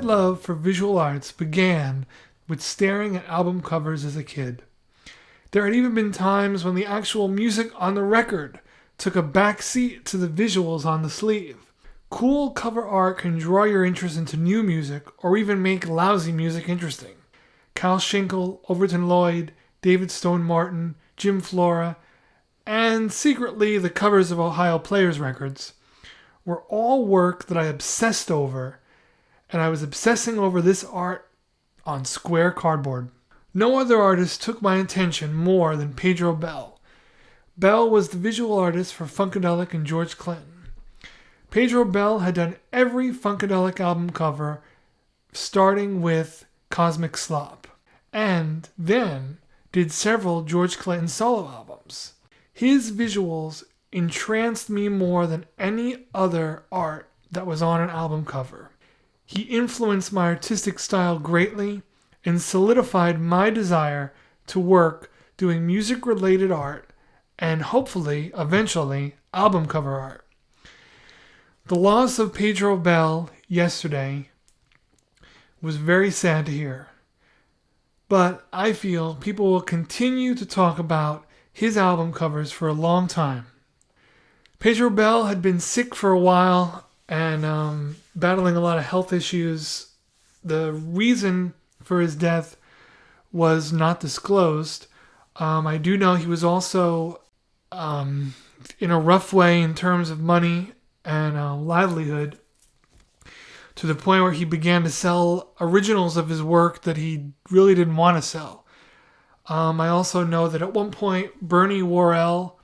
love for visual arts began with staring at album covers as a kid. There had even been times when the actual music on the record took a back seat to the visuals on the sleeve. Cool cover art can draw your interest into new music or even make lousy music interesting. Kyle Schenkel, Overton Lloyd, David Stone Martin, Jim Flora, and secretly the covers of Ohio Players records were all work that I obsessed over, and I was obsessing over this art on square cardboard. No other artist took my attention more than Pedro Bell. Bell was the visual artist for Funkadelic and George Clinton. Pedro Bell had done every Funkadelic album cover, starting with Cosmic Slop, and then did several George Clinton solo albums. His visuals entranced me more than any other art that was on an album cover. He influenced my artistic style greatly and solidified my desire to work doing music-related art and hopefully, eventually, album cover art. The loss of Pedro Bell yesterday was very sad to hear, but I feel people will continue to talk about his album covers for a long time. Pedro Bell had been sick for a while and battling a lot of health issues. The reason for his death was not disclosed. I do know he was also in a rough way in terms of money and livelihood, to the point where he began to sell originals of his work that he really didn't want to sell. I also know that at one point Bernie Worrell,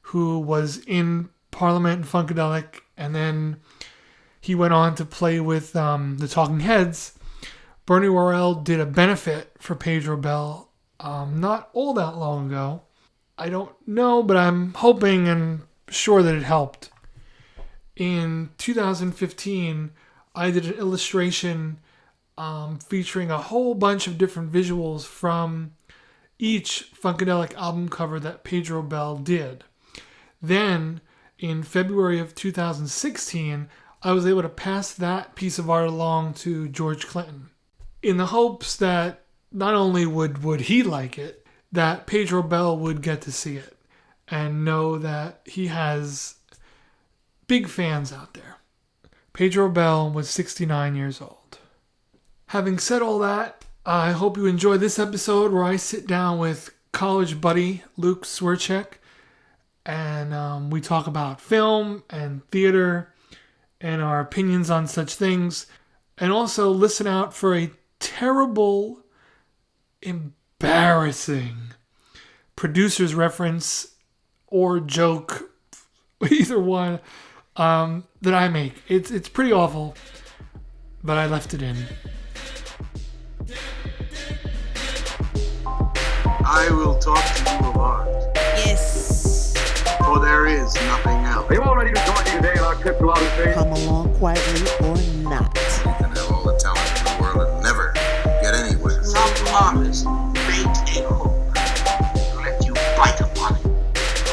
who was in Parliament and Funkadelic, and then he went on to play with the Talking Heads, Bernie Worrell did a benefit for Pedro Bell not all that long ago. I don't know, but I'm hoping and sure that it helped. In 2015, I did an illustration featuring a whole bunch of different visuals from each Funkadelic album cover that Pedro Bell did. Then, in February of 2016, I was able to pass that piece of art along to George Clinton, in the hopes that not only would he like it, that Pedro Bell would get to see it and know that he has big fans out there. Pedro Bell was 69 years old. Having said all that, I hope you enjoy this episode where I sit down with college buddy Luke Swierczek and we talk about film and theater and our opinions on such things, and also listen out for a terrible, embarrassing producer's reference or joke, either one, that I make. It's pretty awful, but I left it in. I will talk to you of art. Yes. For there is nothing else. Are you all ready to join me today in our trip to outer space? Come along quietly or not. You can have all the talent in the world and never get anywhere. Some artists bait a hook to let you bite upon it.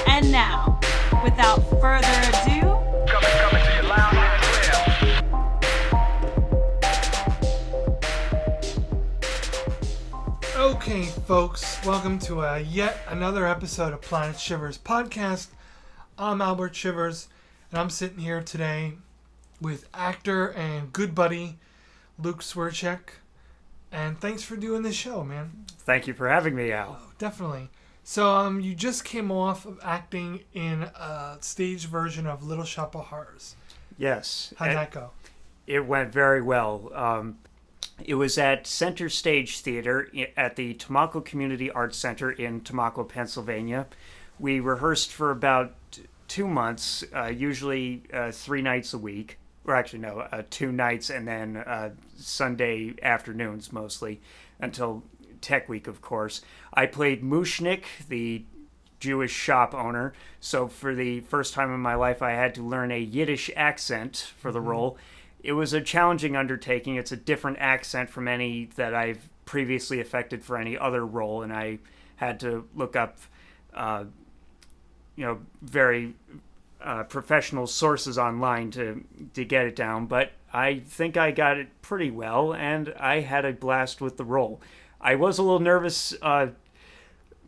And now, without further ado, Coming to you loud and clear. Okay, folks, welcome to yet another episode of Planet Shivers podcast. I'm Albert Shivers, and I'm sitting here today with actor and good buddy Luke Swierczek. And thanks for doing this show, man. Thank you for having me, Al. Oh, definitely. So, you just came off of acting in a stage version of Little Shop of Horrors. Yes. How'd that go? It went very well. It was at Center Stage Theater at the Tamako Community Arts Center in Tamako, Pennsylvania. We rehearsed for about 2 months, usually 3 nights a week. Or actually, no, 2 nights and then Sunday afternoons mostly, until Tech Week, of course. I played Mushnik, the Jewish shop owner. So for the first time in my life, I had to learn a Yiddish accent for the role. It was a challenging undertaking. It's a different accent from any that I've previously affected for any other role, and I had to look up, very professional sources online to get it down, but I think I got it pretty well, and I had a blast with the role. I was a little nervous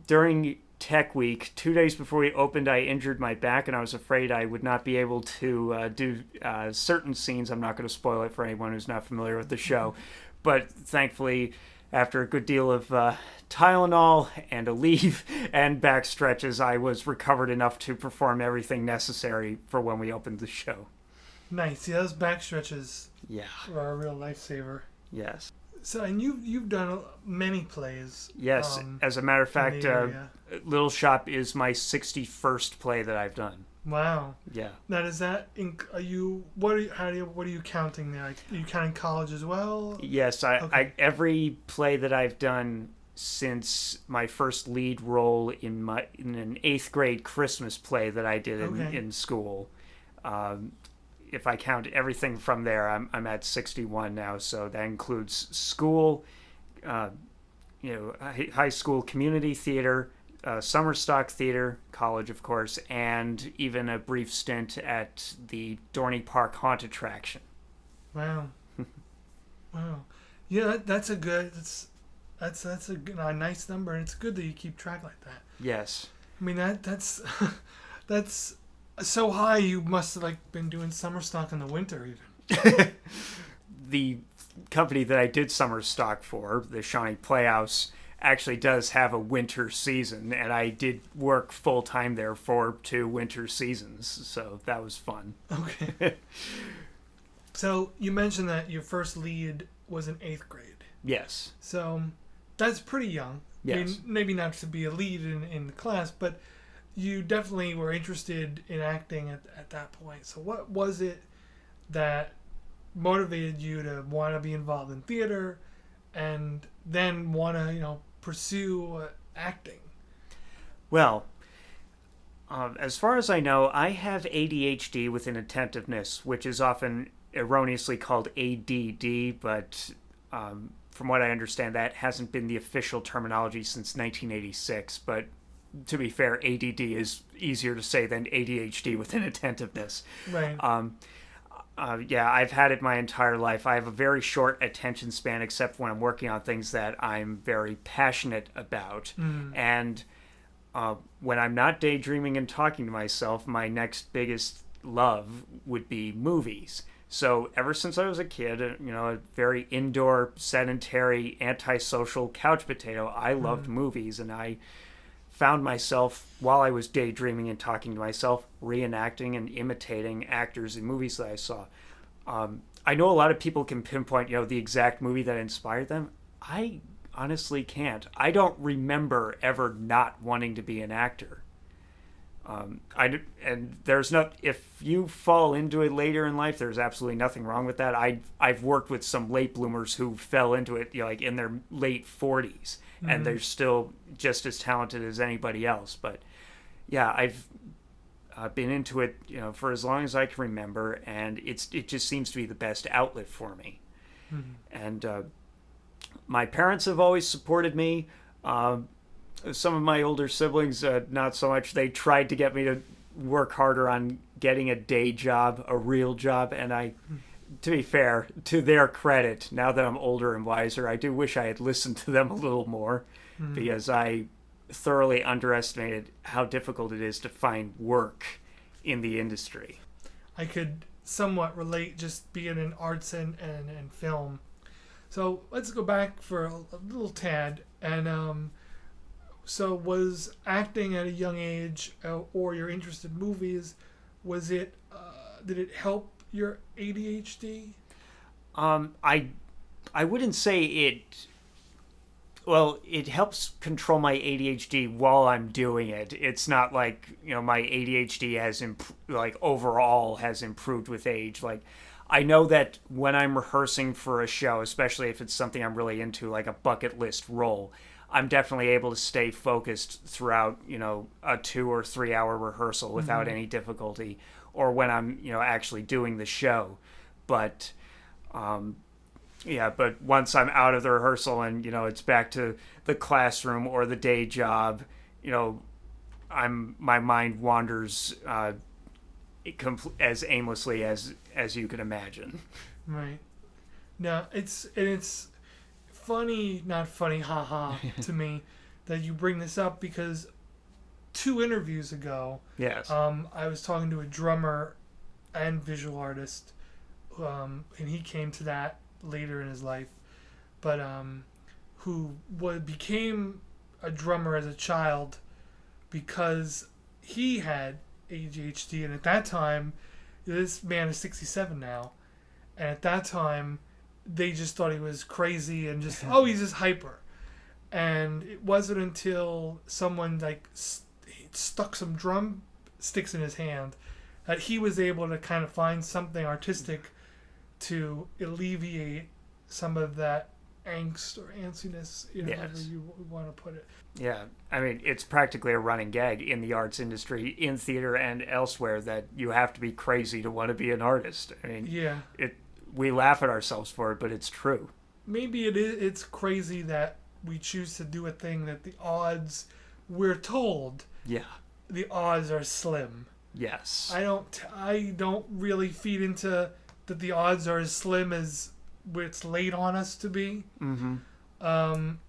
during Tech Week. 2 days before we opened, I injured my back, and I was afraid I would not be able to do certain scenes. I'm not going to spoil it for anyone who's not familiar with the show, but thankfully, after a good deal of Tylenol and a leave and back stretches, I was recovered enough to perform everything necessary for when we opened the show. Nice. Yeah, those back stretches Yeah. are a real lifesaver. Yes. So, and you've done many plays. Yes. As a matter of fact, the area. Little Shop is my 61st play that I've done. Wow. Yeah. Now, does that what are you counting there? Like, are you counting college as well? Yes. Okay. Every play that I've done since my first lead role in an 8th grade Christmas play that I did in school. If I count everything from there, I'm at 61 now. So that includes school, high school community theater, summer stock theater, college, of course, and even a brief stint at the Dorney Park Haunt attraction. Wow. Wow. Yeah, that's a nice number, and it's good that you keep track like that. Yes. I mean that's that's so high. You must have been doing summer stock in the winter even. The company that I did summer stock for, the Shawnee Playhouse, actually does have a winter season, and I did work full time there for 2 winter seasons, so that was fun. Okay. So you mentioned that your first lead was in 8th grade. Yes. So that's pretty young. Yes. I mean, maybe not to be a lead in the class, but you definitely were interested in acting at that point. So what was it that motivated you to want to be involved in theater and then want to, pursue acting? Well, as far as I know, I have ADHD with inattentiveness, which is often erroneously called ADD, but from what I understand, that hasn't been the official terminology since 1986. But to be fair, ADD is easier to say than ADHD with inattentiveness. Right. Yeah, I've had it my entire life. I have a very short attention span, except when I'm working on things that I'm very passionate about. And when I'm not daydreaming and talking to myself, my next biggest love would be movies. So ever since I was a kid, a very indoor, sedentary, antisocial couch potato, I loved movies, and I found myself, while I was daydreaming and talking to myself, reenacting and imitating actors in movies that I saw. I know a lot of people can pinpoint, the exact movie that inspired them. I honestly can't. I don't remember ever not wanting to be an actor. And there's not, if you fall into it later in life, there's absolutely nothing wrong with that. I've worked with some late bloomers who fell into it, in their late 40s, and they're still just as talented as anybody else. But yeah, I've been into it, for as long as I can remember, and it just seems to be the best outlet for me. And my parents have always supported me. Some of my older siblings, not so much. They tried to get me to work harder on getting a day job, a real job, and to be fair, to their credit, now that I'm older and wiser, I do wish I had listened to them a little more, because I thoroughly underestimated how difficult it is to find work in the industry. I could somewhat relate, just being in arts and film. So let's go back for a little tad, and so was acting at a young age, or your interest in movies, was it, did it help your ADHD? I wouldn't say it, well, it helps control my ADHD while I'm doing it. It's not like, my ADHD has overall has improved with age. Like, I know that when I'm rehearsing for a show, especially if it's something I'm really into, like a bucket list role, I'm definitely able to stay focused throughout, a 2 or 3 hour rehearsal without any difficulty, or when I'm, actually doing the show. But, but once I'm out of the rehearsal and, it's back to the classroom or the day job, my mind wanders as aimlessly as you can imagine. Right. Now it's funny, not funny, haha, to me that you bring this up because 2 interviews ago, Yes. I was talking to a drummer and visual artist, and he came to that later in his life, but who became a drummer as a child because he had ADHD, and at that time, this man is 67 now, and at that time, they just thought he was crazy and just, oh, he's just hyper. And it wasn't until someone like stuck some drum sticks in his hand that he was able to kind of find something artistic to alleviate some of that angst or antsiness, however you want to put it. Yeah, I mean, it's practically a running gag in the arts industry, in theater and elsewhere, that you have to be crazy to want to be an artist. I mean, Yeah. We laugh at ourselves for it, but it's true. Maybe it's crazy that we choose to do a thing that the odds, we're told, Yeah. the odds are slim. Yes. I don't really feed into that the odds are as slim as it's laid on us to be. Mm-hmm.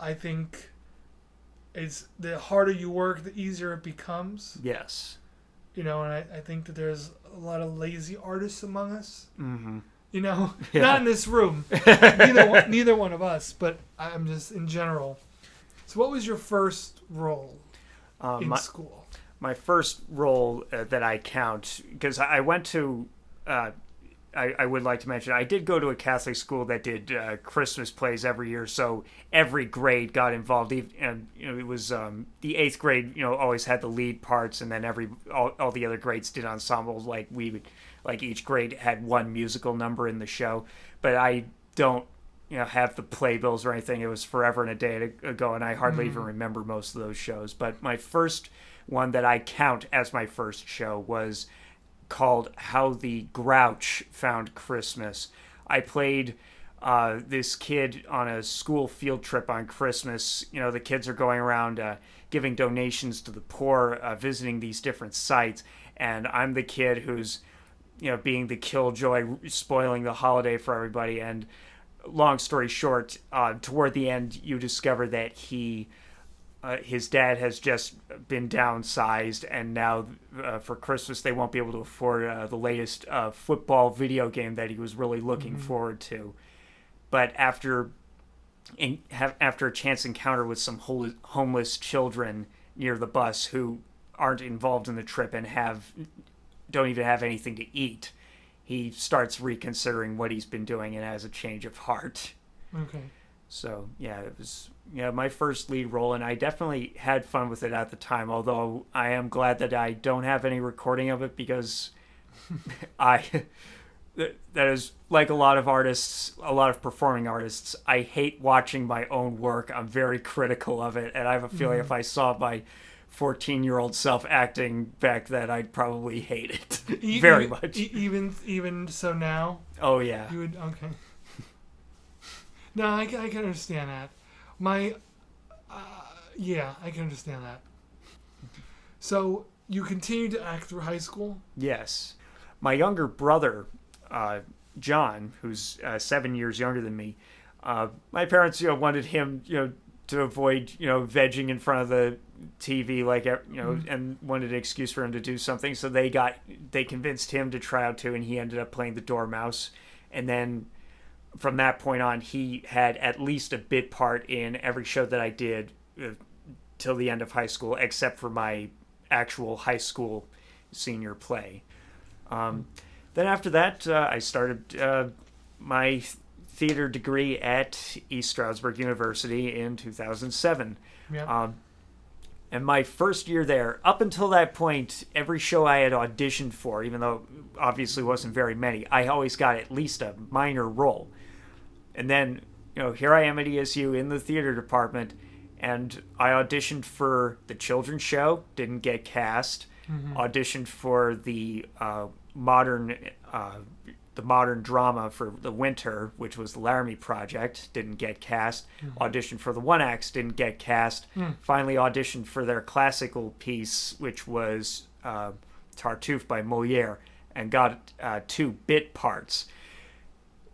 I think it's the harder you work, the easier it becomes. Yes. And I think that there's a lot of lazy artists among us. Mm-hmm. Not Yeah. in this room. neither one of us, but I'm just in general. So what was your first role in school? My first role that I count, because I went to, I would like to mention, I did go to a Catholic school that did Christmas plays every year, so every grade got involved. And it was the 8th grade, always had the lead parts, and then all the other grades did ensembles. Like each grade had one musical number in the show, but I don't have the playbills or anything. It was forever and a day ago, and I hardly even remember most of those shows. But my first one that I count as my first show was called How the Grouch Found Christmas. I played this kid on a school field trip on Christmas. The kids are going around giving donations to the poor, visiting these different sites, and I'm the kid who's being the killjoy, spoiling the holiday for everybody. And long story short, toward the end, you discover that his dad has just been downsized, and now for Christmas they won't be able to afford the latest football video game that he was really looking forward to. But after a chance encounter with some homeless children near the bus who aren't involved in the trip and don't even have anything to eat, he starts reconsidering what he's been doing and has a change of heart. Okay. So, yeah, it was my first lead role, and I definitely had fun with it at the time, although I am glad that I don't have any recording of it, because that is like a lot of artists, a lot of performing artists, I hate watching my own work. I'm very critical of it, and I have a feeling if I saw my 14-year-old self acting back then, I'd probably hate it very much. Even so now? Oh, yeah. You would, okay. No, I can understand that. Yeah, I can understand that. So, you continued to act through high school? Yes. My younger brother, John, who's 7 years younger than me, my parents, wanted him, to avoid, vegging in front of the TV, and wanted an excuse for him to do something. So they convinced him to try out too, and he ended up playing the Dormouse. And then from that point on, he had at least a bit part in every show that I did till the end of high school, except for my actual high school senior play. Then after that, I started my theater degree at East Stroudsburg University in 2007. Yeah. And my first year there, up until that point, every show I had auditioned for, even though obviously wasn't very many, I always got at least a minor role. And then, here I am at ESU in the theater department, and I auditioned for the children's show, didn't get cast. Auditioned for the modern drama for the winter, which was the Laramie Project, didn't get cast. Auditioned for the One Acts, didn't get cast. Finally auditioned for their classical piece, which was Tartuffe by Molière, and got 2 bit parts.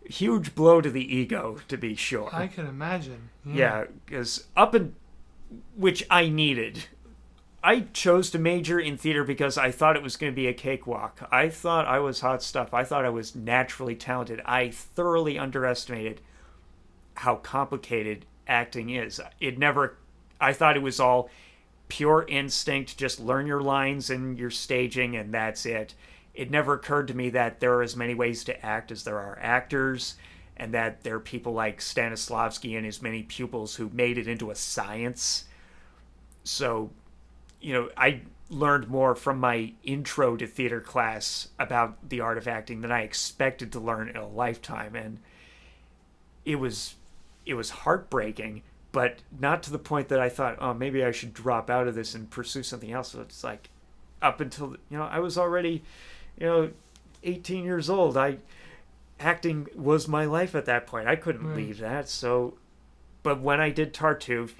Huge blow to the ego, to be sure. I can imagine. Yeah, because which I needed. I chose to major in theater because I thought it was going to be a cakewalk. I thought I was hot stuff. I thought I was naturally talented. I thoroughly underestimated how complicated acting is. I thought it was all pure instinct, just learn your lines and your staging, and that's it. It never occurred to me that there are as many ways to act as there are actors, and that there are people like Stanislavski and his many pupils who made it into a science. So, I learned more from my intro to theater class about the art of acting than I expected to learn in a lifetime, and it was heartbreaking, but not to the point that I thought, oh, maybe I should drop out of this and pursue something else. So it's like, up until, I was already, 18 years old. Acting was my life at that point. I couldn't leave that. So, but when I did Tartuffe,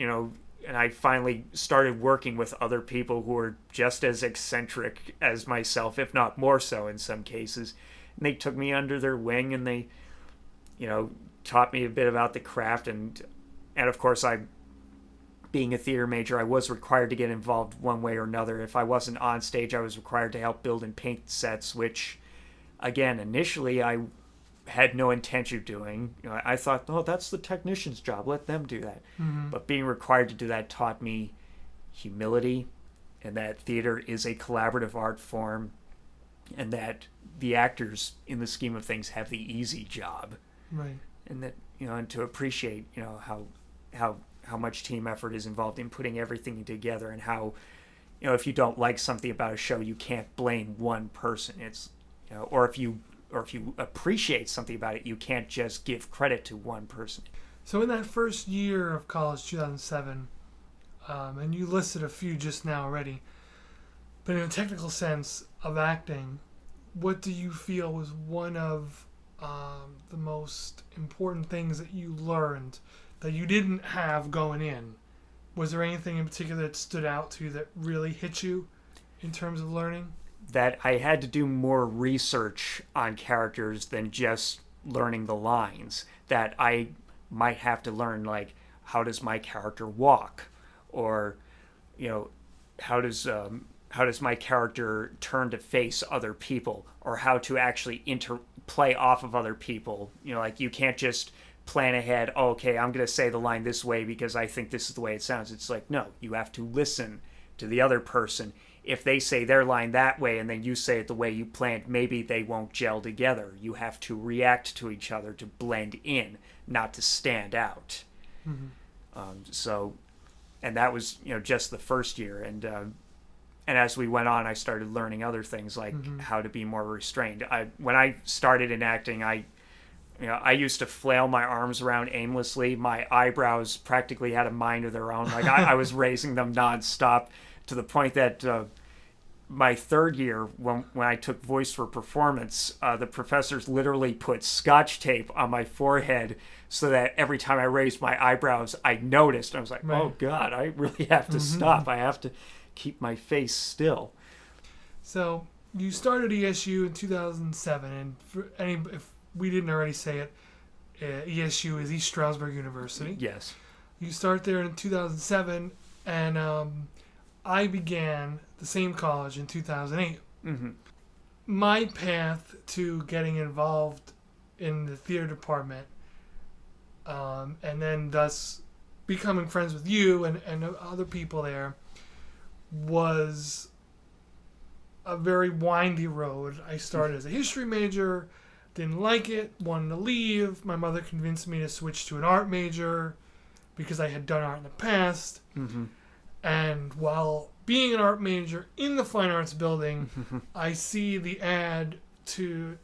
and I finally started working with other people who were just as eccentric as myself, if not more so in some cases, and they took me under their wing, and they, taught me a bit about the craft, and of course, being a theater major, I was required to get involved one way or another. If I wasn't on stage, I was required to help build and paint sets, which, again, initially I had no intention of doing. I thought, oh, that's the technician's job. Let them do that. Mm-hmm. But being required to do that taught me humility, and that theater is a collaborative art form, and that the actors, in the scheme of things, have the easy job. Right. And that, and to appreciate, how much team effort is involved in putting everything together, and how, if you don't like something about a show, you can't blame one person. It's, or if you appreciate something about it, you can't just give credit to one person. So in that first year of college, 2007, and you listed a few just now already, but in a technical sense of acting, what do you feel was one of the most important things that you learned that you didn't have going in? Was there anything in particular that stood out to you that really hit you in terms of learning? That I had to do more research on characters than just learning the lines. That I might have to learn, like, how does my character walk? Or, how does my character turn to face other people? Or how to actually play off of other people. Like, you can't just plan ahead, oh, okay, I'm going to say the line this way because I think this is the way it sounds. It's like, no, you have to listen to the other person. If they say their line that way and then you say it the way you planned, maybe they won't gel together. You have to react to each other to blend in, not to stand out. Mm-hmm. And that was, just the first year. And as we went on, I started learning other things, like how to be more restrained. When I started in acting, I used to flail my arms around aimlessly. My eyebrows practically had a mind of their own. Like, I was raising them nonstop, to the point that my third year, when I took voice for performance, the professors literally put Scotch tape on my forehead so that every time I raised my eyebrows, I noticed. I was like, oh, God, I really have to stop. I have to keep my face still. So you started ESU in 2007, and if we didn't already say it, ESU is East Stroudsburg University. Yes. You start there in 2007, and I began the same college in 2008. Mm-hmm. My path to getting involved in the theater department, and then thus becoming friends with you and other people there, was a very windy road. I started as a history major, didn't like it, wanted to leave. My mother convinced me to switch to an art major because I had done art in the past. Mm-hmm. And while being an art major in the Fine Arts building, I see the ad to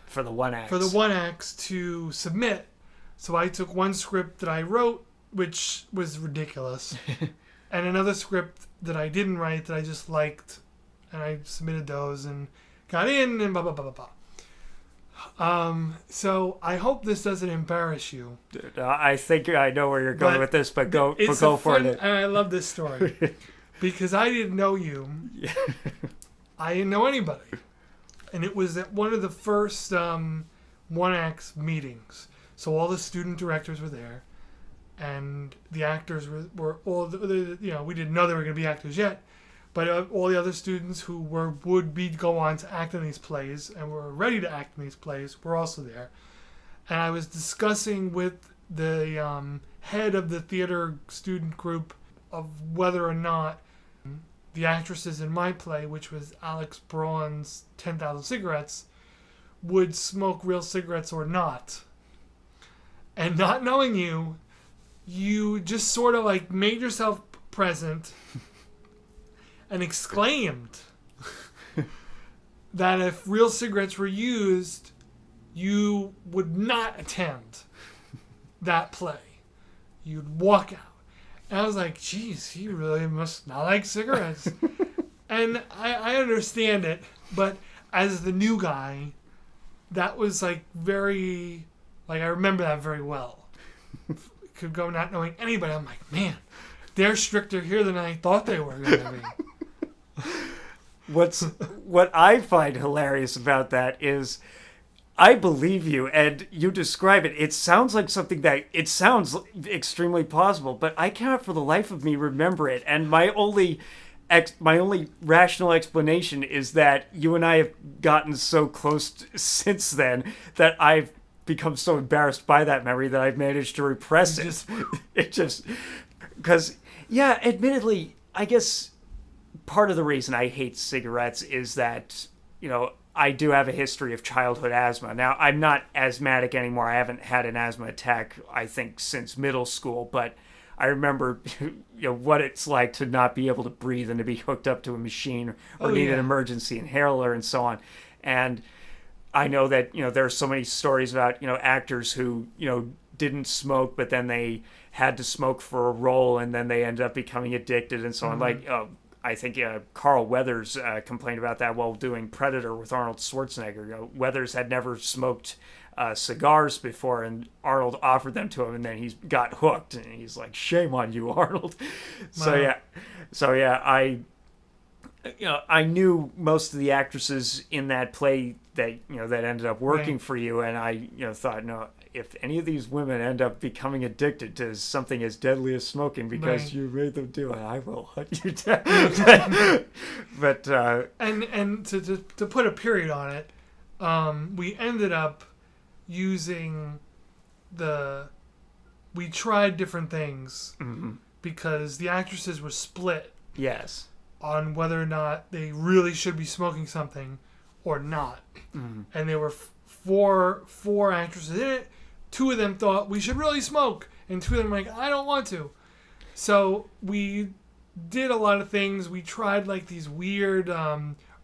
for the one acts to submit. So I took one script that I wrote, which was ridiculous, and another script that I didn't write that I just liked, and I submitted those and got in, and blah blah blah blah blah. So I hope this doesn't embarrass you. I think I know where you're going with this, but go for it. And I love this story because I didn't know you. I didn't know anybody. And it was at one of the first one-act meetings. So all the student directors were there, and the actors were all we didn't know they were going to be actors yet, but all the other students who would go on to act in these plays and were ready to act in these plays were also there. And I was discussing with the head of the theater student group of whether or not the actresses in my play, which was Alex Braun's 10,000 Cigarettes, would smoke real cigarettes or not. And not knowing you just sort of like made yourself present and exclaimed that if real cigarettes were used, you would not attend that play. You'd walk out. And I was like, geez, he really must not like cigarettes. And I understand it, but as the new guy, that was like very, like I remember that very well. Could go not knowing anybody. I'm like, man, they're stricter here than I thought they were going to be. What I find hilarious about that is I believe you, and you describe it. It sounds like something it sounds extremely plausible, but I cannot for the life of me remember it. And my only rational explanation is that you and I have gotten so close since then that I've become so embarrassed by that memory that I've managed to repress it. Because, yeah, admittedly, I guess part of the reason I hate cigarettes is that, I do have a history of childhood asthma. Now, I'm not asthmatic anymore. I haven't had an asthma attack, I think, since middle school, but I remember what it's like to not be able to breathe and to be hooked up to a machine or need an emergency inhaler and so on. And I know that, there are so many stories about, actors who, didn't smoke, but then they had to smoke for a role and then they ended up becoming addicted and so on. Like, I think Carl Weathers complained about that while doing Predator with Arnold Schwarzenegger. Weathers had never smoked cigars before, and Arnold offered them to him, and then he got hooked. And he's like, "Shame on you, Arnold." Wow. So yeah, I knew most of the actresses in that play that that ended up working for you, and I thought, no, if any of these women end up becoming addicted to something as deadly as smoking because you made them do it, I will hunt you down. but and to put a period on it, we ended up using we tried different things because the actresses were split. Yes. On whether or not they really should be smoking something or not. And there were four actresses in it. Two of them thought we should really smoke, and two of them were like, I don't want to. So we did a lot of things. We tried like these weird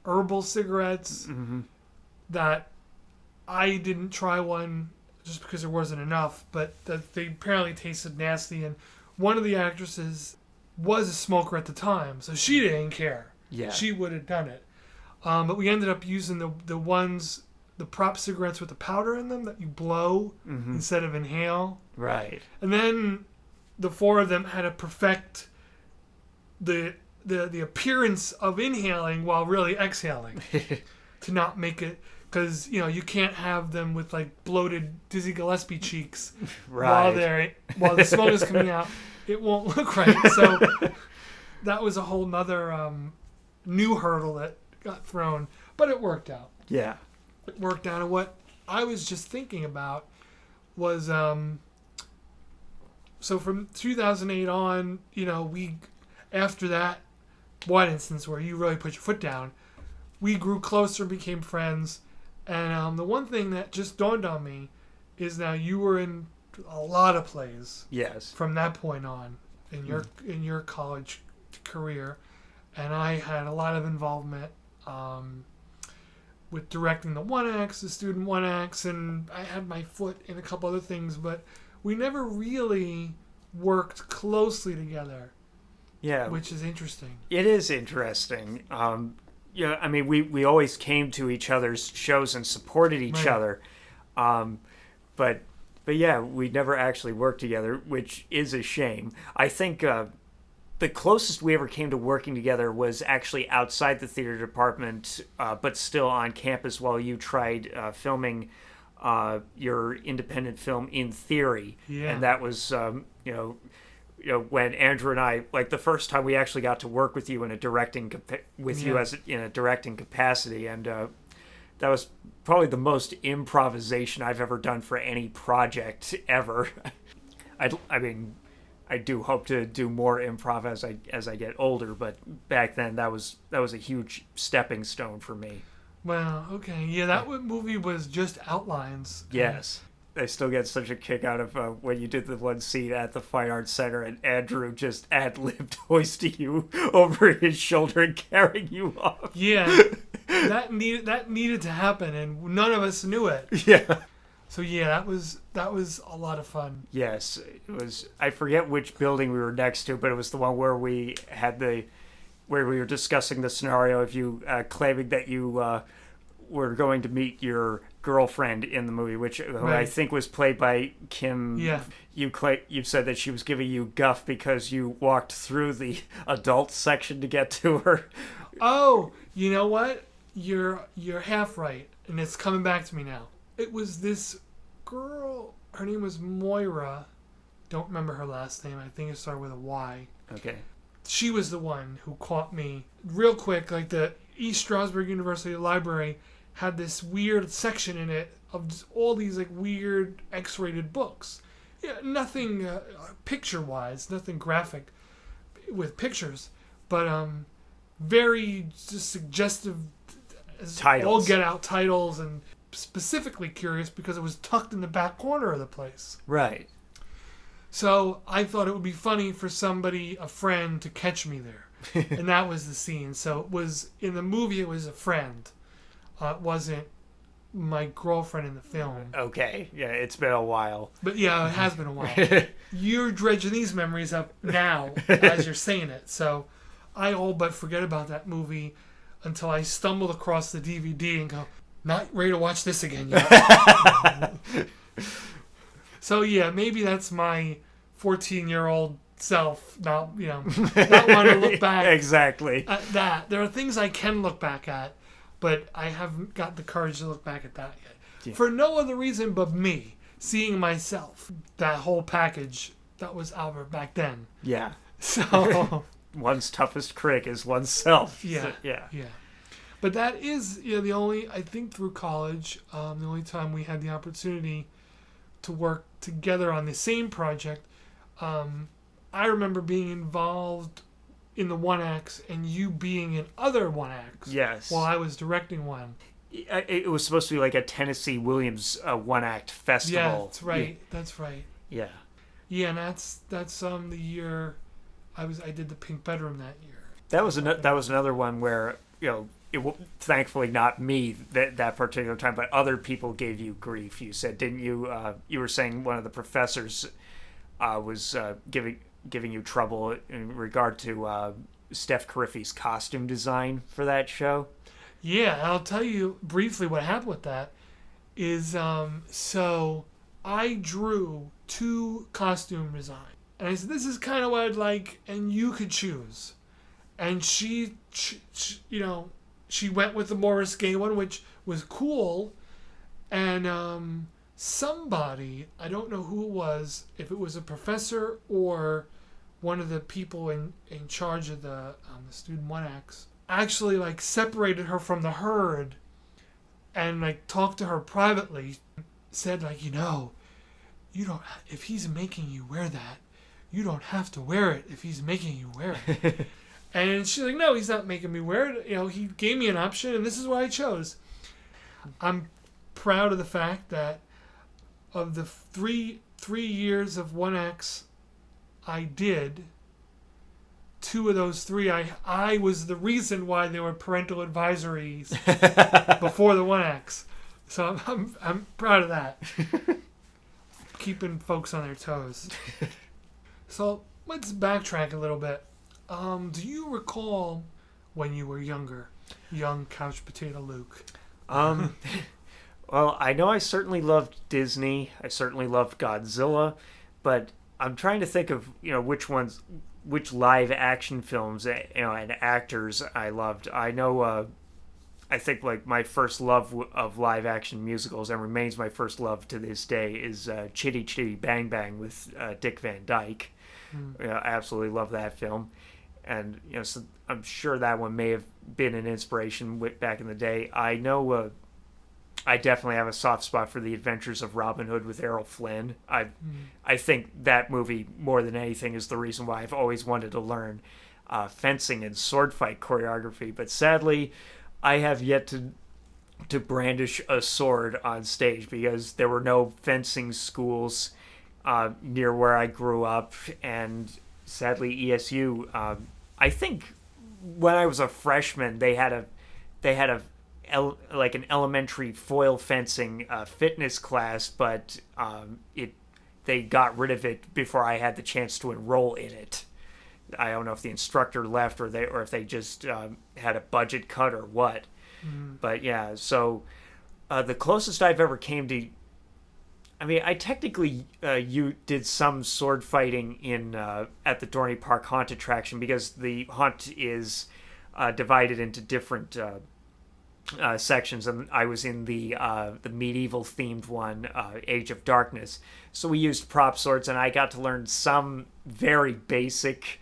herbal cigarettes that I didn't try one just because there wasn't enough, but that they apparently tasted nasty. And one of the actresses was a smoker at the time, so she didn't care. Yeah. She would have done it. But we ended up using the prop cigarettes with the powder in them that you blow instead of inhale. Right. And then the four of them had to perfect the appearance of inhaling while really exhaling to not make it, because you can't have them with like bloated Dizzy Gillespie cheeks while the smoke is coming out. It won't look right. So that was a whole nother new hurdle that got thrown, but it worked out. Yeah. It worked out. And what I was just thinking about was, so from 2008 on, we, after that one instance where you really put your foot down, we grew closer, became friends. And the one thing that just dawned on me is now you were in a lot of plays. Yes. From that point on in your college career, and I had a lot of involvement with directing the one-acts, the student one-acts, and I had my foot in a couple other things, but we never really worked closely together. Yeah. Which is interesting. It is interesting. I mean, we always came to each other's shows and supported each other. But yeah, we never actually worked together, which is a shame. I think the the closest we ever came to working together was actually outside the theater department, but still on campus while you tried filming your independent film In Theory. Yeah. And that was, when Andrew and I, like the first time we actually got to work with you in a directing in a directing capacity, and that was probably the most improvisation I've ever done for any project ever. I mean, I do hope to do more improv as I get older, but back then that was a huge stepping stone for me. Well, okay. Yeah, that movie was just outlines. Yes. I still get such a kick out of when you did the one scene at the Fine Arts Center and Andrew just ad-libbed hoisting you over his shoulder and carrying you off. Yeah, that needed to happen, and none of us knew it. Yeah. So yeah, that was a lot of fun. Yes, it was. I forget which building we were next to, but it was the one where we were discussing the scenario of you claiming that you were going to meet your girlfriend in the movie, which I think was played by Kim. Yeah. You said that she was giving you guff because you walked through the adult section to get to her. Oh, you know what? You're half right, and it's coming back to me now. It was this girl. Her name was Moira. Don't remember her last name. I think it started with a Y. Okay. She was the one who caught me real quick. Like the East Stroudsburg University Library had this weird section in it of just all these like weird X-rated books. Yeah, nothing picture-wise, nothing graphic with pictures, but very just suggestive Titles. all get out titles, and specifically curious because it was tucked in the back corner of the place. Right. So I thought it would be funny for somebody, a friend, to catch me there. And that was the scene. So it was, in the movie, it was a friend. It wasn't my girlfriend in the film. Okay. Yeah, it's been a while. But yeah, it has been a while. You're dredging these memories up now as you're saying it. So I all but forget about that movie until I stumbled across the DVD and go, not ready to watch this again yet. So yeah, maybe that's my 14-year-old self not want to look back Exactly. at that. There are things I can look back at, but I haven't got the courage to look back at that yet. Yeah. For no other reason but me seeing myself. That whole package, that was Albert back then. Yeah. So one's toughest critic is oneself. Yeah. So, yeah. But that is the only, I think through college, the only time we had the opportunity to work together on the same project. I remember being involved in the one acts and you being in other one acts. Yes. While I was directing one. It was supposed to be like a Tennessee Williams one act festival. Yeah, that's right. Yeah. That's right. Yeah. Yeah, and that's the year I did the Pink Bedroom that year. That was another one where thankfully not me that particular time, but other people gave you grief. You said, didn't you? You were saying one of the professors was giving you trouble in regard to Steph Cariffi's costume design for that show. Yeah, I'll tell you briefly what happened with that. Is so I drew 2 costume designs, and I said, "This is kind of what I'd like, and you could choose." And she went with the more risque one, which was cool. And somebody, I don't know who it was, if it was a professor or one of the people in charge of the student one acts, actually like separated her from the herd and like talked to her privately, said like, you don't, if he's making you wear that, you don't have to wear it if he's making you wear it. And she's like, no, he's not making me wear it. He gave me an option, and this is what I chose. I'm proud of the fact that of the three years of one acts I did, 2 of those 3, I was the reason why there were parental advisories before the one acts. So I'm proud of that. Keeping folks on their toes. So let's backtrack a little bit. Do you recall when you were younger, young couch potato Luke? Well, I know I certainly loved Disney. I certainly loved Godzilla, but I'm trying to think of which ones which live action films and actors I loved. I know. I think like my first love of live action musicals, and remains my first love to this day, is Chitty Chitty Bang Bang with Dick Van Dyke. I absolutely love that film, and so I'm sure that one may have been an inspiration back in the day. I know. I definitely have a soft spot for The Adventures of Robin Hood with Errol Flynn. I think that movie, more than anything, is the reason why I've always wanted to learn fencing and sword fight choreography. But sadly, I have yet to brandish a sword on stage because there were no fencing schools near where I grew up, and sadly ESU. I think when I was a freshman, they had like an elementary foil fencing fitness class, but they got rid of it before I had the chance to enroll in it. I don't know if the instructor left or if they just had a budget cut or what. But yeah, so the closest I've ever came to, I mean, I technically you did some sword fighting in at the Dorney Park haunt attraction, because the haunt is divided into different sections, and I was in the medieval themed one, Age of Darkness. So we used prop swords, and I got to learn some very basic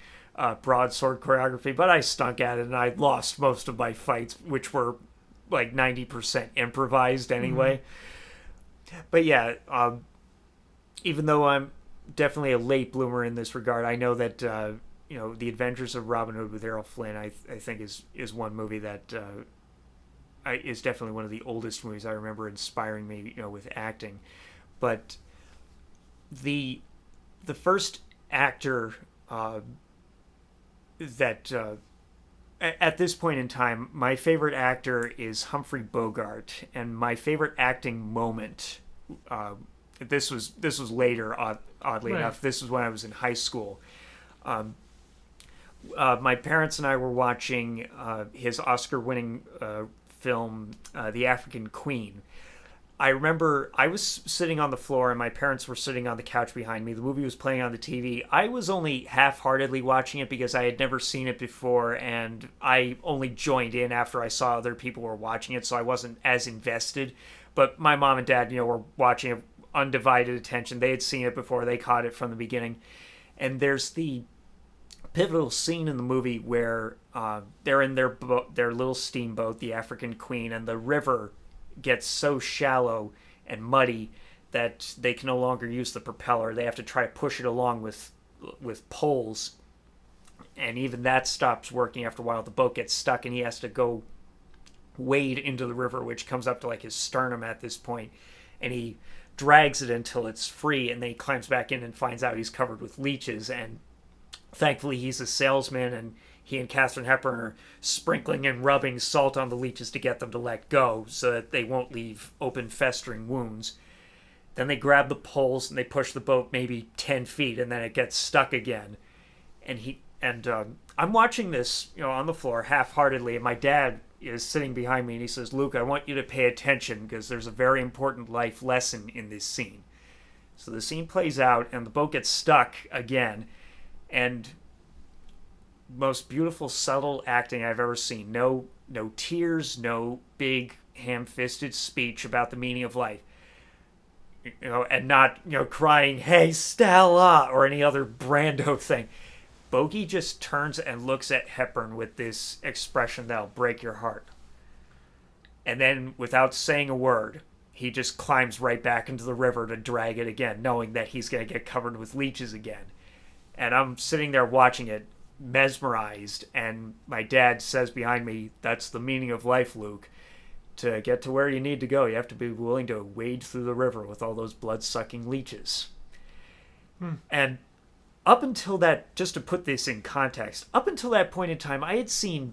broadsword choreography, but I stunk at it, and I lost most of my fights, which were like 90% improvised anyway. But yeah, even though I'm definitely a late bloomer in this regard, I know that The Adventures of Robin Hood with Errol Flynn, I think is one movie that is definitely one of the oldest movies I remember inspiring me, with acting. But the first actor that at this point in time, my favorite actor is Humphrey Bogart, and my favorite acting moment. This was later, oddly enough. This was when I was in high school. My parents and I were watching his Oscar-winning film, The African Queen. I remember I was sitting on the floor and my parents were sitting on the couch behind me. The movie was playing on the TV. I was only half-heartedly watching it because I had never seen it before, and I only joined in after I saw other people were watching it, so I wasn't as invested. But my mom and dad, were watching it undivided attention. They had seen it before. They caught it from the beginning. And there's the pivotal scene in the movie where they're in their little steamboat, the African Queen, and the river gets so shallow and muddy that they can no longer use the propeller. They have to try to push it along with poles, and even that stops working after a while. The boat gets stuck and he has to go wade into the river, which comes up to like his sternum at this point, and he drags it until it's free, and then he climbs back in and finds out he's covered with leeches. And thankfully he's a salesman, and he and Katharine Hepburn are sprinkling and rubbing salt on the leeches to get them to let go so that they won't leave open festering wounds. Then they grab the poles and they push the boat maybe 10 feet, and then it gets stuck again. And I'm watching this, on the floor half-heartedly, and my dad is sitting behind me, and he says, "Luke, I want you to pay attention because there's a very important life lesson in this scene." So the scene plays out, and the boat gets stuck again, and most beautiful, subtle acting I've ever seen. No tears, no big ham-fisted speech about the meaning of life. And not, crying, "Hey, Stella," or any other Brando thing. Bogey just turns and looks at Hepburn with this expression that'll break your heart. And then, without saying a word, he just climbs right back into the river to drag it again, knowing that he's going to get covered with leeches again. And I'm sitting there watching it, mesmerized, and my dad says behind me, "That's the meaning of life, Luke. To get to where you need to go, you have to be willing to wade through the river with all those blood-sucking leeches." And up until that, just to put this in context, up until that point in time, I had seen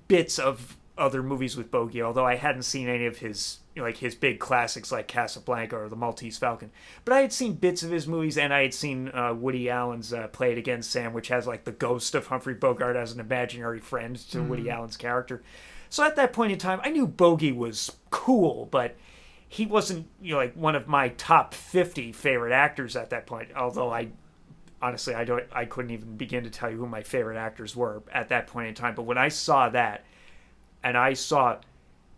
bits of other movies with Bogey, although I hadn't seen any of his, his big classics like Casablanca or The Maltese Falcon. But I had seen bits of his movies, and I had seen Woody Allen's Play It Again, Sam, which has like the ghost of Humphrey Bogart as an imaginary friend to Woody Allen's character. So at that point in time, I knew Bogey was cool, but he wasn't, one of my top 50 favorite actors at that point, although I honestly, I couldn't even begin to tell you who my favorite actors were at that point in time. But when I saw that, and I saw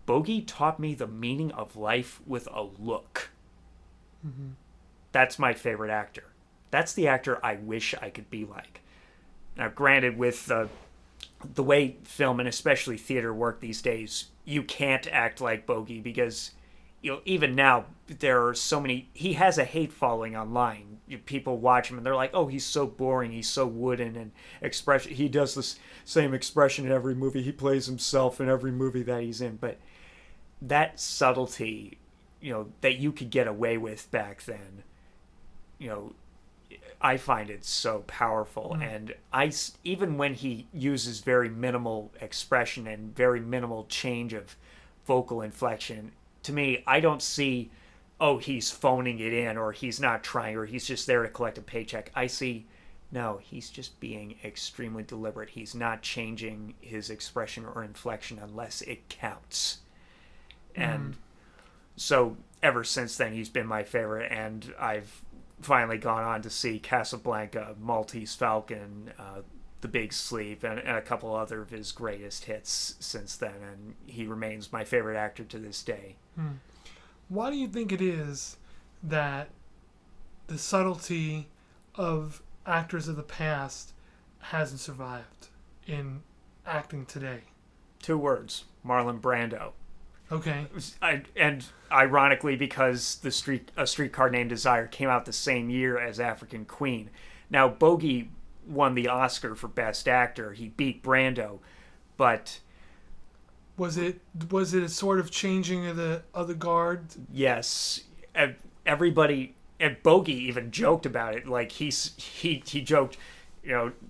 Bogey taught me the meaning of life with a look. Mm-hmm. That's my favorite actor. That's the actor I wish I could be like. Now, granted, with the way film and especially theater work these days, you can't act like Bogey because, even now there are so many. He has a hate following online. People watch him and they're like, "Oh, he's so boring. He's so wooden and expression. He does the same expression in every movie. He plays himself in every movie that he's in." But that subtlety, that you could get away with back then, I find it so powerful. And even when he uses very minimal expression and very minimal change of vocal inflection, to me, I don't see, oh, he's phoning it in, or he's not trying, or he's just there to collect a paycheck. I see, no, he's just being extremely deliberate. He's not changing his expression or inflection unless it counts. And so ever since then, he's been my favorite, and I've finally gone on to see Casablanca, Maltese Falcon, The Big Sleep, and a couple other of his greatest hits since then, and he remains my favorite actor to this day. Why do you think it is that the subtlety of actors of the past hasn't survived in acting today? 2 words: Marlon Brando. Okay. And ironically, because A Streetcar Named Desire came out the same year as African Queen. Now, Bogey won the Oscar for Best Actor. He beat Brando, but was it a sort of changing of the guard? Yes, everybody, and Bogey even joked about it. Like he joked,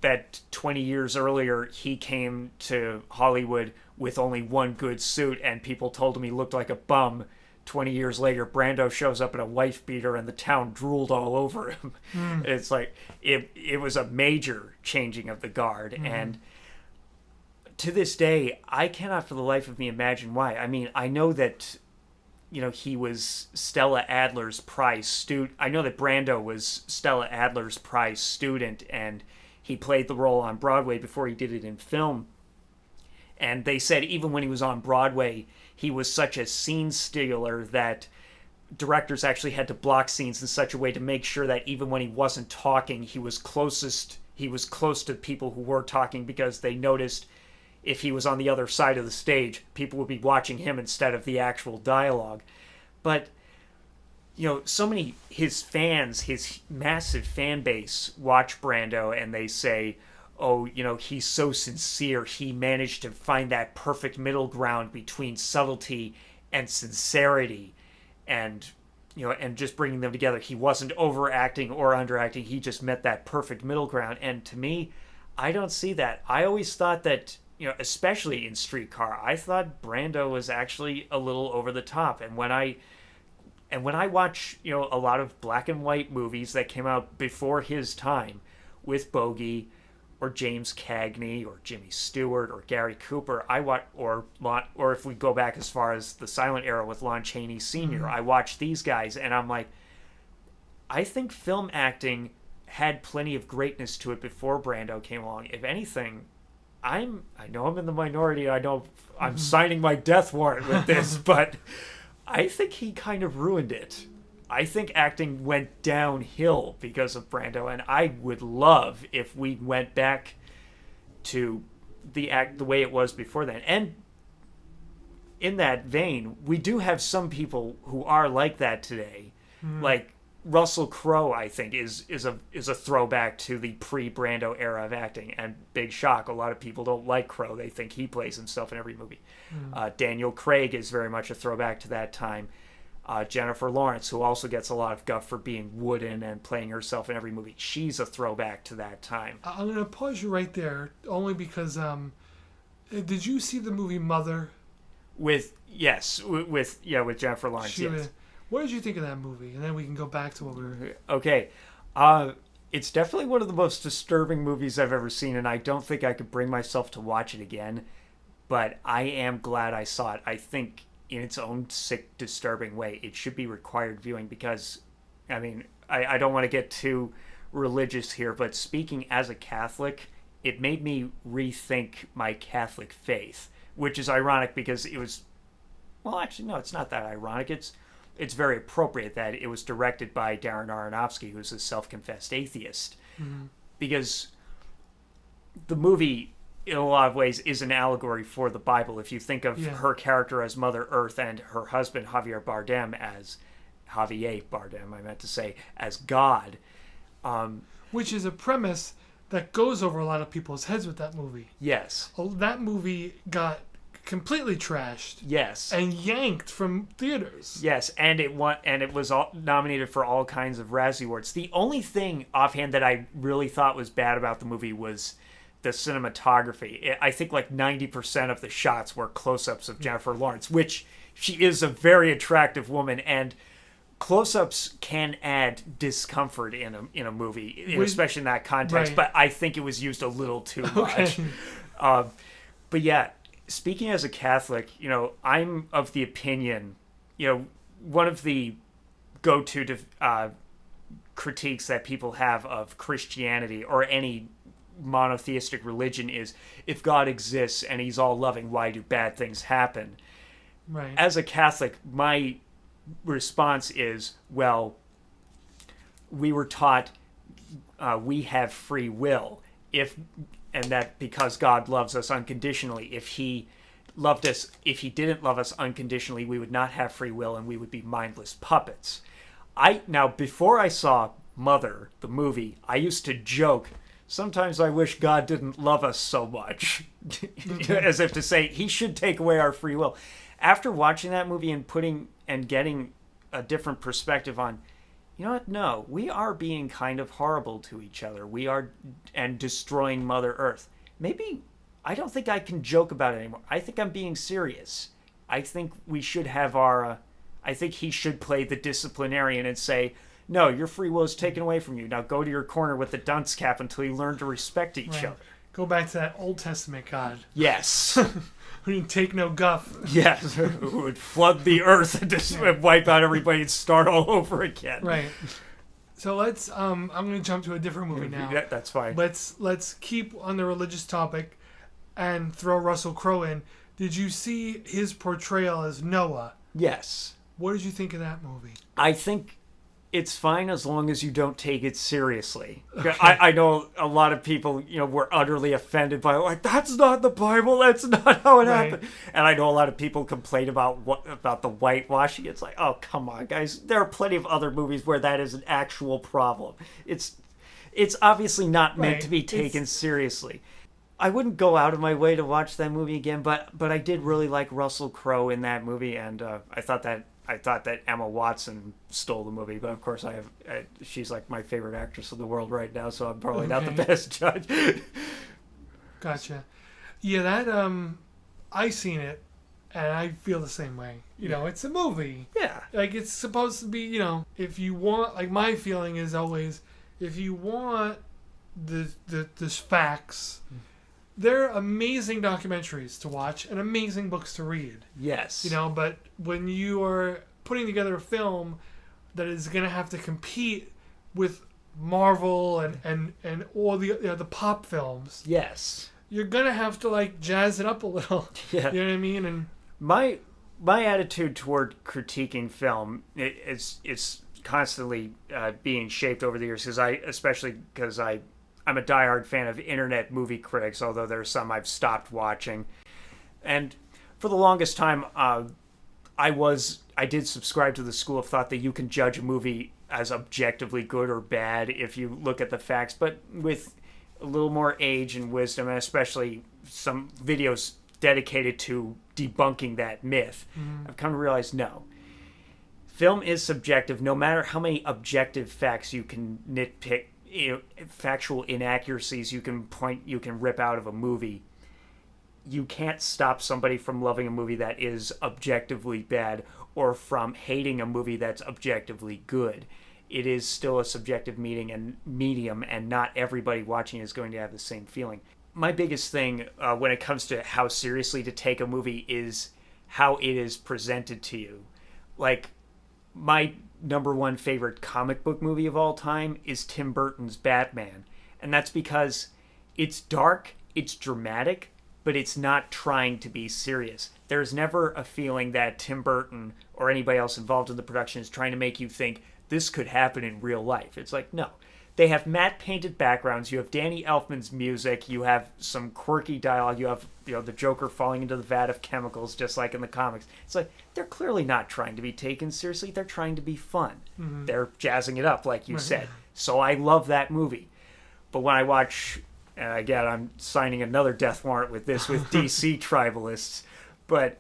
that 20 years earlier he came to Hollywood with only one good suit, and people told him he looked like a bum. 20 years later, Brando shows up in a wife beater, and the town drooled all over him. It's like it was a major changing of the guard, and to this day, I cannot for the life of me imagine why. I mean, I know that he was Stella Adler's prize student. I know that Brando was Stella Adler's prize student, and he played the role on Broadway before he did it in film. And they said even when he was on Broadway, he was such a scene stealer that directors actually had to block scenes in such a way to make sure that even when he wasn't talking, he was close to people who were talking, because they noticed if he was on the other side of the stage, people would be watching him instead of the actual dialogue. But so many his fans, his massive fan base, watch Brando and they say, oh, he's so sincere. He managed to find that perfect middle ground between subtlety and sincerity, and just bringing them together. He wasn't overacting or underacting. He just met that perfect middle ground. And to me, I don't see that. I always thought that, especially in Streetcar, I thought Brando was actually a little over the top. And when I watch, a lot of black and white movies that came out before his time with Bogey, or James Cagney, or Jimmy Stewart, or Gary Cooper, I watch, or if we go back as far as the silent era with Lon Chaney Sr., I watch these guys and I'm like, I think film acting had plenty of greatness to it before Brando came along. If anything, I know I'm in the minority. I know I'm signing my death warrant with this, but I think he kind of ruined it. I think acting went downhill because of Brando, and I would love if we went back to the way it was before then. And in that vein, we do have some people who are like that today. Like Russell Crowe, I think, is a throwback to the pre-Brando era of acting. And big shock, a lot of people don't like Crowe. They think he plays himself in every movie. Daniel Craig is very much a throwback to that time. Jennifer Lawrence, who also gets a lot of guff for being wooden and playing herself in every movie, she's a throwback to that time. I'm going to pause you right there, only because, did you see the movie Mother? With Jennifer Lawrence, yes. What did you think of that movie? And then we can go back to what we were... Okay. It's definitely one of the most disturbing movies I've ever seen, and I don't think I could bring myself to watch it again, but I am glad I saw it. I think in its own sick, disturbing way, it should be required viewing because, I mean, I don't want to get too religious here, but speaking as a Catholic, it made me rethink my Catholic faith, which is ironic because it was, well, actually, no, it's not that ironic. It's very appropriate that it was directed by Darren Aronofsky, who's a self-confessed atheist, because the movie, in a lot of ways, is an allegory for the Bible. If you think of her character as Mother Earth and her husband, Javier Bardem, as God. Which is a premise that goes over a lot of people's heads with that movie. Yes. That movie got completely trashed. Yes. And yanked from theaters. Yes, and it was nominated for all kinds of Razzie Awards. The only thing offhand that I really thought was bad about the movie was the cinematography. I think like 90% of the shots were close-ups of Jennifer Lawrence, which she is a very attractive woman, and close-ups can add discomfort in a movie, especially in that context. Right. But I think it was used a little too much. But yeah, speaking as a Catholic, I'm of the opinion, one of the go-to critiques that people have of Christianity or any monotheistic religion is, if God exists and he's all loving, why do bad things happen? Right. As a Catholic, my response is, well, we were taught we have free will, and that because God loves us unconditionally, if he didn't love us unconditionally, we would not have free will and we would be mindless puppets. Now, before I saw Mother, the movie, I used to joke, sometimes I wish God didn't love us so much, as if to say he should take away our free will. After watching that movie and getting a different perspective on, you know what? No, we are being kind of horrible to each other. We are, and destroying Mother Earth. Maybe, I don't think I can joke about it anymore. I think I'm being serious. I think we should have I think he should play the disciplinarian and say, no, your free will is taken away from you. Now go to your corner with the dunce cap until you learn to respect each other. Go back to that Old Testament God. Yes. Who didn't take no guff. Yes. Who would flood the earth and just wipe out everybody and start all over again. Right. So let's, I'm going to jump to a different movie now. Yeah, that's fine. Let's keep on the religious topic and throw Russell Crowe in. Did you see his portrayal as Noah? Yes. What did you think of that movie? I think it's fine as long as you don't take it seriously. Okay. I know a lot of people, were utterly offended by it. Like, that's not the Bible. That's not how it happened. And I know a lot of people complain about the whitewashing. It's like, oh, come on, guys. There are plenty of other movies where that is an actual problem. It's obviously not meant to be taken seriously. I wouldn't go out of my way to watch that movie again, but I did really like Russell Crowe in that movie, and I thought that Emma Watson stole the movie, but of course she's like my favorite actress in the world right now, so I'm probably not the best judge. Gotcha. Yeah, that I seen it, and I feel the same way. You know, it's a movie. Yeah. Like, it's supposed to be, if you want, like, my feeling is always, if you want the facts, they're amazing documentaries to watch and amazing books to read. Yes. But when you are putting together a film that is going to have to compete with Marvel and all the pop films. Yes. You're going to have to, like, jazz it up a little. Yeah. You know what I mean? And my attitude toward critiquing film is constantly being shaped over the years, especially because I'm a diehard fan of internet movie critics, although there's some I've stopped watching. And for the longest time, I did subscribe to the school of thought that you can judge a movie as objectively good or bad if you look at the facts, but with a little more age and wisdom, and especially some videos dedicated to debunking that myth, I've come to realize, no. Film is subjective, no matter how many objective facts you can nitpick, factual inaccuracies you can rip out of a movie. You can't stop somebody from loving a movie that is objectively bad or from hating a movie that's objectively good. It is still a subjective medium, and not everybody watching is going to have the same feeling. My biggest thing when it comes to how seriously to take a movie is how it is presented to you. Like, my number one favorite comic book movie of all time is Tim Burton's Batman. And that's because it's dark, it's dramatic, but it's not trying to be serious. There's never a feeling that Tim Burton or anybody else involved in the production is trying to make you think this could happen in real life. It's like, no. They have matte painted backgrounds. You have Danny Elfman's music. You have some quirky dialogue. You have, the Joker falling into the vat of chemicals, just like in the comics. It's like, they're clearly not trying to be taken seriously. They're trying to be fun. Mm-hmm. They're jazzing it up, like you said. So I love that movie. But when I watch, and again, I'm signing another death warrant with this, with DC tribalists, but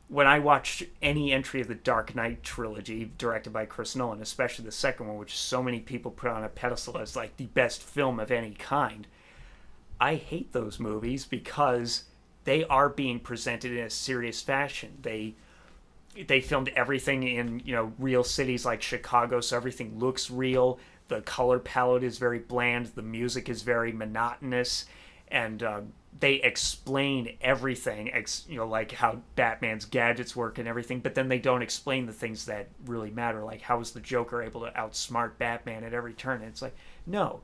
when I watch any entry of the Dark Knight trilogy directed by Chris Nolan, especially the second one, which so many people put on a pedestal as like the best film of any kind, I hate those movies because they are being presented in a serious fashion. They filmed everything in, real cities like Chicago, so everything looks real. The color palette is very bland. The music is very monotonous. And they explain everything, like how Batman's gadgets work and everything, but then they don't explain the things that really matter, like how is the Joker able to outsmart Batman at every turn. And it's like, no.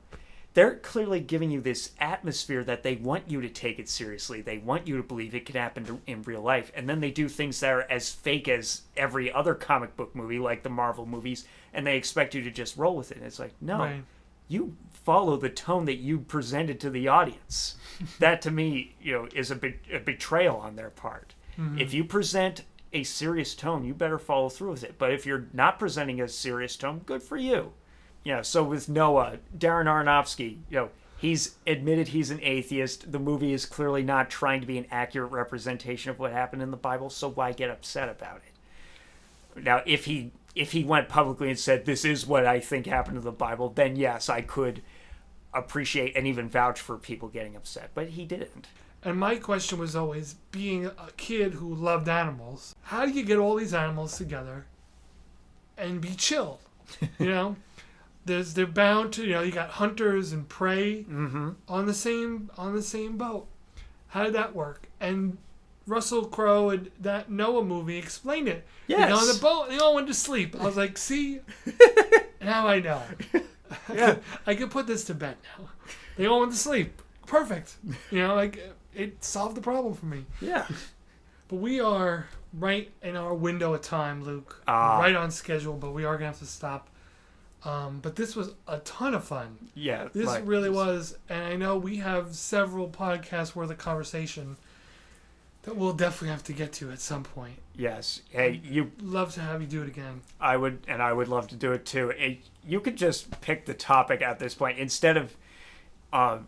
They're clearly giving you this atmosphere that they want you to take it seriously. They want you to believe it could happen in real life. And then they do things that are as fake as every other comic book movie, like the Marvel movies, and they expect you to just roll with it. And it's like, no. Right. You follow the tone that you presented to the audience. That to me, is a betrayal on their part. Mm-hmm. If you present a serious tone, you better follow through with it. But if you're not presenting a serious tone, good for you. So with Noah, Darren Aronofsky, he's admitted he's an atheist. The movie is clearly not trying to be an accurate representation of what happened in the Bible, so why get upset about it? Now, if he went publicly and said, this is what I think happened to the Bible, then yes, I could appreciate and even vouch for people getting upset. But he didn't. And my question was always, being a kid who loved animals, how do you get all these animals together and be chill? They're bound to, you got hunters and prey on the same boat. How did that work? And Russell Crowe and that Noah movie explained it. Yes. They got on the boat and they all went to sleep. I was like, see? Now I know. Yeah. I could put this to bed now. They all went to sleep. Perfect. It solved the problem for me. Yeah. But we are right in our window of time, Luke. Right on schedule, but we are going to have to stop. But this was a ton of fun. Yeah. This really was. And I know we have several podcasts worth of conversation that we'll definitely have to get to at some point. Yes. Hey, love to have you do it again. I would love to do it too. You could just pick the topic at this point instead of. I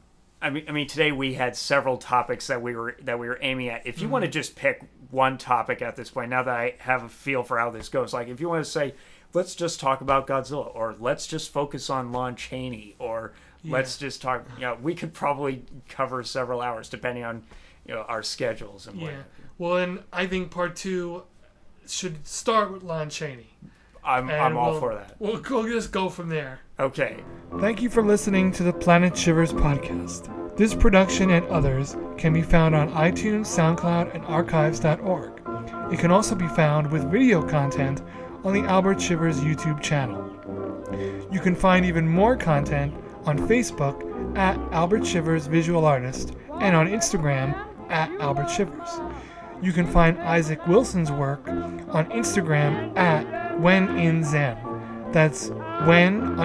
mean, today we had several topics that we were aiming at. If you want to just pick one topic at this point, now that I have a feel for how this goes, like if you want to say, let's just talk about Godzilla, or let's just focus on Lon Chaney, or let's just talk. We could probably cover several hours depending on. Our schedules and whatnot. Well, and I think part 2 should start with Lon Chaney. I'm all for that. We'll just go from there. Okay. Thank you for listening to the Planet Shivers podcast. This production and others can be found on iTunes, SoundCloud, and archives.org. It can also be found with video content on the Albert Shivers YouTube channel. You can find even more content on Facebook at Albert Shivers Visual Artist and on Instagram at Albert Shivers. You can find Isaac Wilson's work on Instagram at WhenInZen. That's when_in_Zen.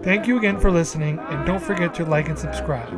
Thank you again for listening, and don't forget to like and subscribe.